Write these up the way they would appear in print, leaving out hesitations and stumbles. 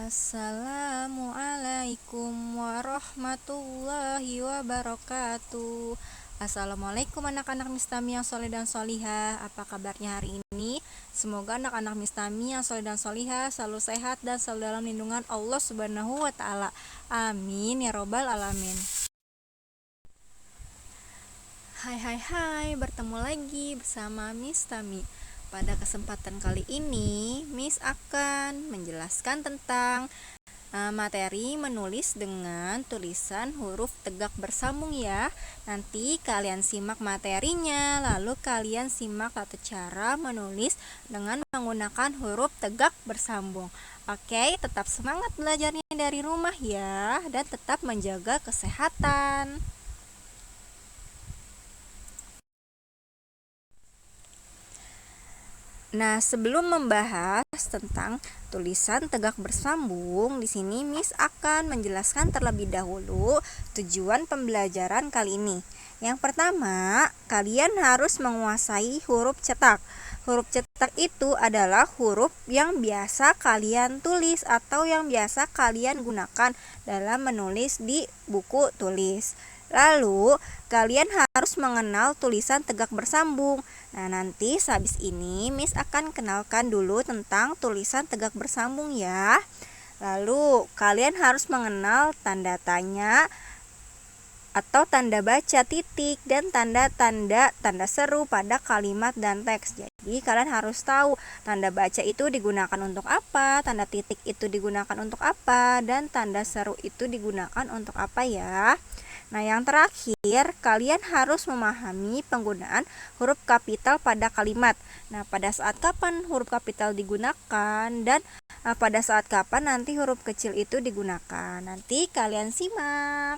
Assalamualaikum warahmatullahi wabarakatuh. Assalamualaikum anak-anak Mistami yang soleh dan solihah. Apa kabarnya hari ini? Semoga anak-anak Mistami yang soleh dan solihah selalu sehat dan selalu dalam lindungan Allah Subhanahu wa Ta'ala. Amin ya Robbal Alamin. Hai, bertemu lagi bersama Mistami. Pada kesempatan kali ini, Miss akan menjelaskan tentang materi menulis dengan tulisan huruf tegak bersambung ya. Nanti kalian simak materinya, lalu kalian simak tata cara menulis dengan menggunakan huruf tegak bersambung. Oke, tetap semangat belajarnya dari rumah ya, dan tetap menjaga kesehatan. Nah, sebelum membahas tentang tulisan tegak bersambung, di sini Miss akan menjelaskan terlebih dahulu tujuan pembelajaran kali ini. Yang pertama, kalian harus menguasai huruf cetak. Huruf cetak itu adalah huruf yang biasa kalian tulis atau yang biasa kalian gunakan dalam menulis di buku tulis. Lalu, kalian harus mengenal tulisan tegak bersambung. Nah, nanti sehabis ini Miss akan kenalkan dulu tentang tulisan tegak bersambung ya. Lalu, kalian harus mengenal tanda tanya atau tanda baca titik dan tanda seru pada kalimat dan teks. Jadi, kalian harus tahu tanda baca itu digunakan untuk apa, tanda titik itu digunakan untuk apa, dan tanda seru itu digunakan untuk apa ya. Nah, yang terakhir, kalian harus memahami penggunaan huruf kapital pada kalimat. Nah, pada saat kapan huruf kapital digunakan dan pada saat kapan nanti huruf kecil itu digunakan. Nanti kalian simak.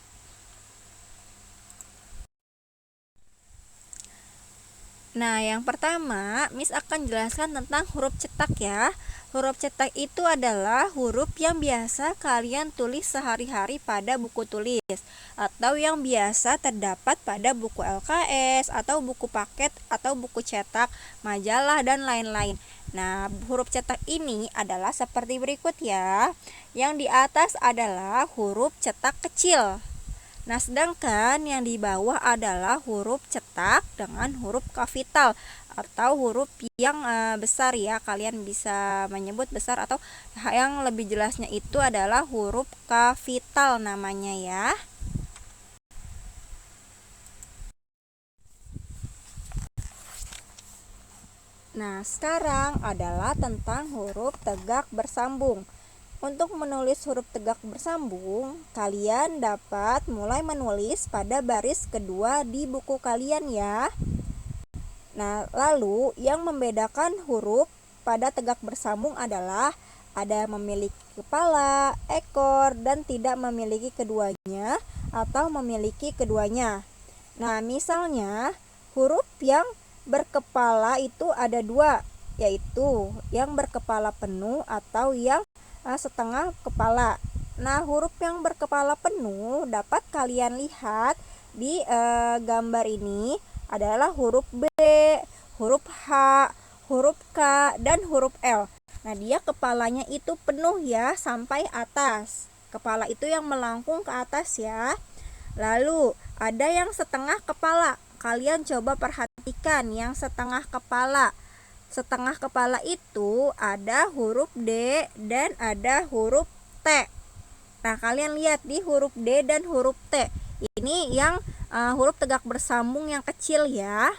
Nah, yang pertama, Miss akan jelaskan tentang huruf cetak ya. Huruf cetak itu adalah huruf yang biasa kalian tulis sehari-hari pada buku tulis atau yang biasa terdapat pada buku LKS atau buku paket atau buku cetak, majalah, dan lain-lain. Nah, huruf cetak ini adalah seperti berikut ya. Yang di atas adalah huruf cetak kecil. Nah, sedangkan yang di bawah adalah huruf cetak dengan huruf kapital atau huruf yang besar ya. Kalian bisa menyebut besar atau yang lebih jelasnya itu adalah huruf kapital namanya ya. Nah, sekarang adalah tentang huruf tegak bersambung. Untuk menulis huruf tegak bersambung, kalian dapat mulai menulis pada baris kedua di buku kalian ya. Nah, lalu yang membedakan huruf pada tegak bersambung adalah ada memiliki kepala, ekor, dan tidak memiliki keduanya atau memiliki keduanya. Nah, misalnya huruf yang berkepala itu ada dua, yaitu yang berkepala penuh atau yang setengah kepala. Nah, huruf yang berkepala penuh dapat kalian lihat di gambar ini adalah huruf B, huruf H, huruf K, dan huruf L. Nah, dia kepalanya itu penuh ya sampai atas. Kepala itu yang melengkung ke atas ya. Lalu, ada yang setengah kepala. Kalian coba perhatikan yang setengah kepala. Setengah kepala itu ada huruf D dan ada huruf T. Nah, kalian lihat di huruf D dan huruf T. Ini yang huruf tegak bersambung yang kecil ya.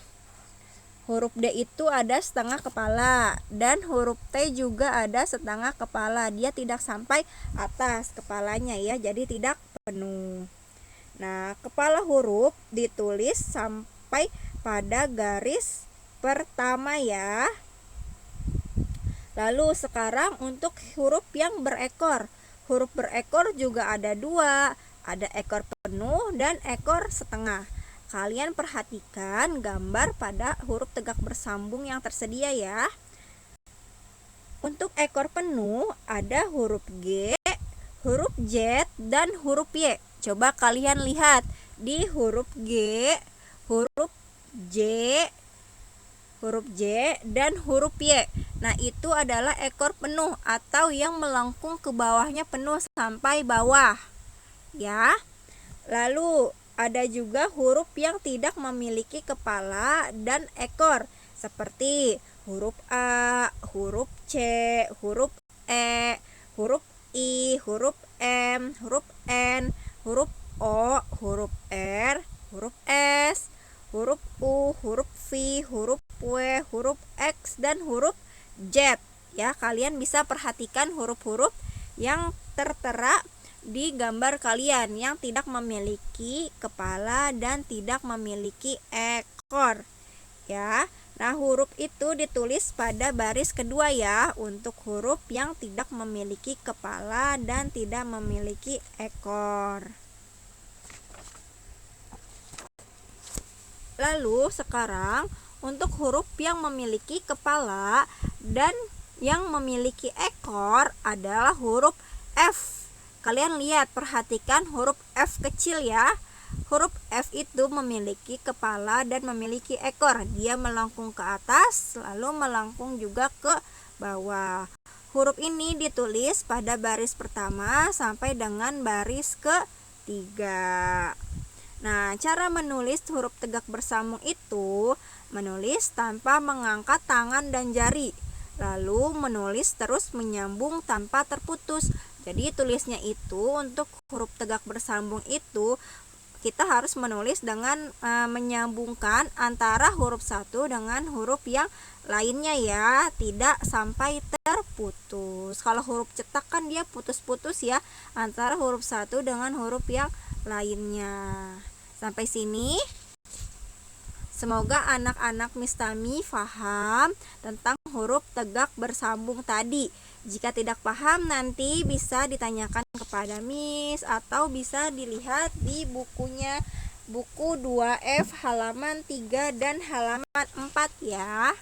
Huruf D itu ada setengah kepala dan huruf T juga ada setengah kepala. Dia tidak sampai atas kepalanya ya, jadi tidak penuh. Nah, kepala huruf ditulis sampai pada garis pertama ya. Lalu sekarang untuk huruf yang berekor. Huruf berekor juga ada dua. Ada ekor penuh dan ekor setengah. Kalian perhatikan gambar pada huruf tegak bersambung yang tersedia ya. Untuk ekor penuh ada huruf G, huruf Z, dan huruf Y. Coba kalian lihat di huruf G, huruf J, huruf J, dan huruf Y. Nah, itu adalah ekor penuh atau yang melengkung ke bawahnya penuh sampai bawah. Ya. Lalu ada juga huruf yang tidak memiliki kepala dan ekor, seperti huruf A, huruf C, huruf E, huruf I, huruf M, huruf N, huruf O, huruf R, huruf S, huruf U, huruf V, huruf W, huruf X, dan huruf Z. Ya, kalian bisa perhatikan huruf-huruf yang tertera di gambar kalian yang tidak memiliki kepala dan tidak memiliki ekor. Ya. Nah, huruf itu ditulis pada baris kedua ya, untuk huruf yang tidak memiliki kepala dan tidak memiliki ekor. Lalu sekarang untuk huruf yang memiliki kepala dan yang memiliki ekor adalah huruf F. Kalian lihat, perhatikan huruf F kecil ya. Huruf F itu memiliki kepala dan memiliki ekor. Dia melengkung ke atas, lalu melengkung juga ke bawah. Huruf ini ditulis pada baris pertama sampai dengan baris ketiga. Nah, cara menulis huruf tegak bersambung itu menulis tanpa mengangkat tangan dan jari, lalu menulis terus menyambung tanpa terputus. Jadi tulisnya itu untuk huruf tegak bersambung itu kita harus menulis dengan menyambungkan antara huruf satu dengan huruf yang lainnya ya, tidak sampai terputus. Kalau huruf cetak kan dia putus-putus ya antara huruf satu dengan huruf yang lainnya. Sampai sini semoga anak-anak Miss Tami paham tentang huruf tegak bersambung tadi. Jika tidak paham nanti bisa ditanyakan kepada Miss atau bisa dilihat di bukunya, buku 2F halaman 3 dan halaman 4 ya.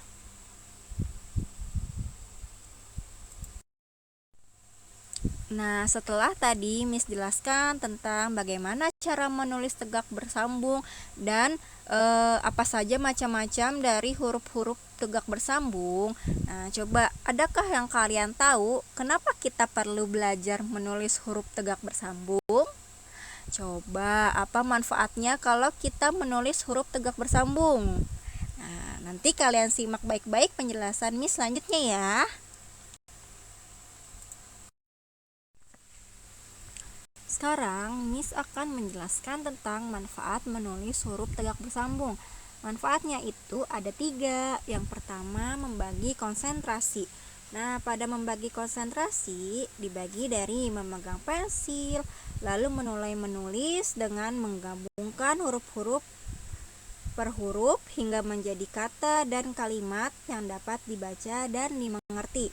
Nah, setelah tadi Miss jelaskan tentang bagaimana cara menulis tegak bersambung dan apa saja macam-macam dari huruf-huruf tegak bersambung. Nah, coba adakah yang kalian tahu kenapa kita perlu belajar menulis huruf tegak bersambung? Coba apa manfaatnya kalau kita menulis huruf tegak bersambung? Nah, nanti kalian simak baik-baik penjelasan Miss selanjutnya ya. Sekarang Miss akan menjelaskan tentang manfaat menulis huruf tegak bersambung. Manfaatnya itu ada 3. Yang pertama, membagi konsentrasi. Nah, pada membagi konsentrasi dibagi dari memegang pensil, lalu mulai menulis dengan menggabungkan huruf-huruf per huruf hingga menjadi kata dan kalimat yang dapat dibaca dan dimengerti.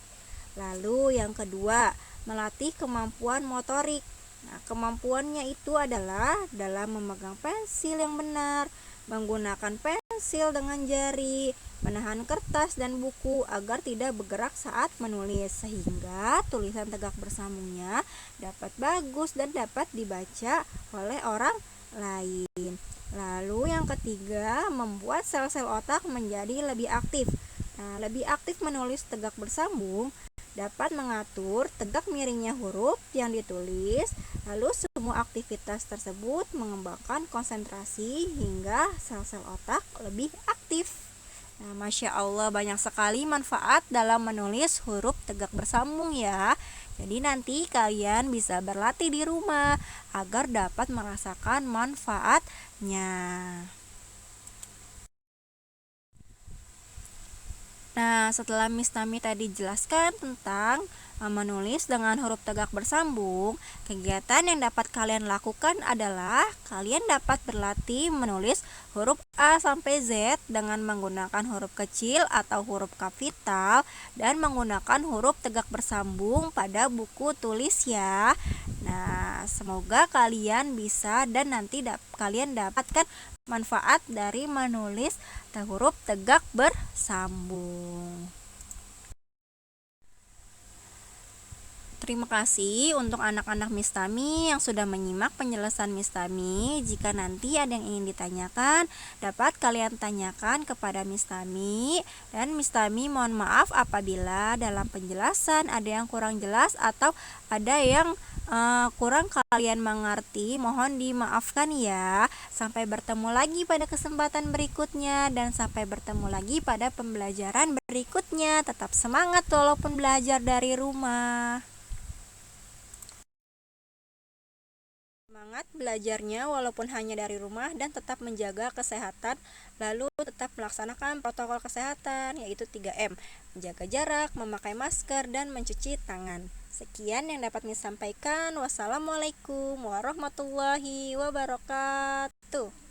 Lalu yang kedua, melatih kemampuan motorik. Nah, kemampuannya itu adalah dalam memegang pensil yang benar, menggunakan pensil dengan jari, menahan kertas dan buku agar tidak bergerak saat menulis, sehingga tulisan tegak bersambungnya dapat bagus dan dapat dibaca oleh orang lain. Lalu yang ketiga, membuat sel-sel otak menjadi lebih aktif. Nah, lebih aktif menulis tegak bersambung dapat mengatur tegak miringnya huruf yang ditulis, lalu semua aktivitas tersebut mengembangkan konsentrasi hingga sel-sel otak lebih aktif. Nah, Masya Allah, banyak sekali manfaat dalam menulis huruf tegak bersambung ya. Jadi nanti kalian bisa berlatih di rumah agar dapat merasakan manfaatnya. Nah, setelah Miss Tami tadi jelaskan tentang menulis dengan huruf tegak bersambung, kegiatan yang dapat kalian lakukan adalah kalian dapat berlatih menulis huruf A sampai Z dengan menggunakan huruf kecil atau huruf kapital dan menggunakan huruf tegak bersambung pada buku tulis ya. Nah, semoga kalian bisa dan nanti kalian dapatkan manfaat dari menulis huruf tegak bersambung. Terima kasih untuk anak-anak Miss Tami yang sudah menyimak penjelasan Miss Tami. Jika nanti ada yang ingin ditanyakan, dapat kalian tanyakan kepada Miss Tami. Dan Miss Tami mohon maaf apabila dalam penjelasan ada yang kurang jelas atau ada yang kurang kalian mengerti. Mohon dimaafkan ya. Sampai bertemu lagi pada kesempatan berikutnya dan sampai bertemu lagi pada pembelajaran berikutnya. Tetap semangat walaupun belajar dari rumah. Semangat belajarnya walaupun hanya dari rumah dan tetap menjaga kesehatan, lalu tetap melaksanakan protokol kesehatan yaitu 3M, menjaga jarak, memakai masker, dan mencuci tangan. Sekian yang dapat saya sampaikan. Wassalamualaikum warahmatullahi wabarakatuh.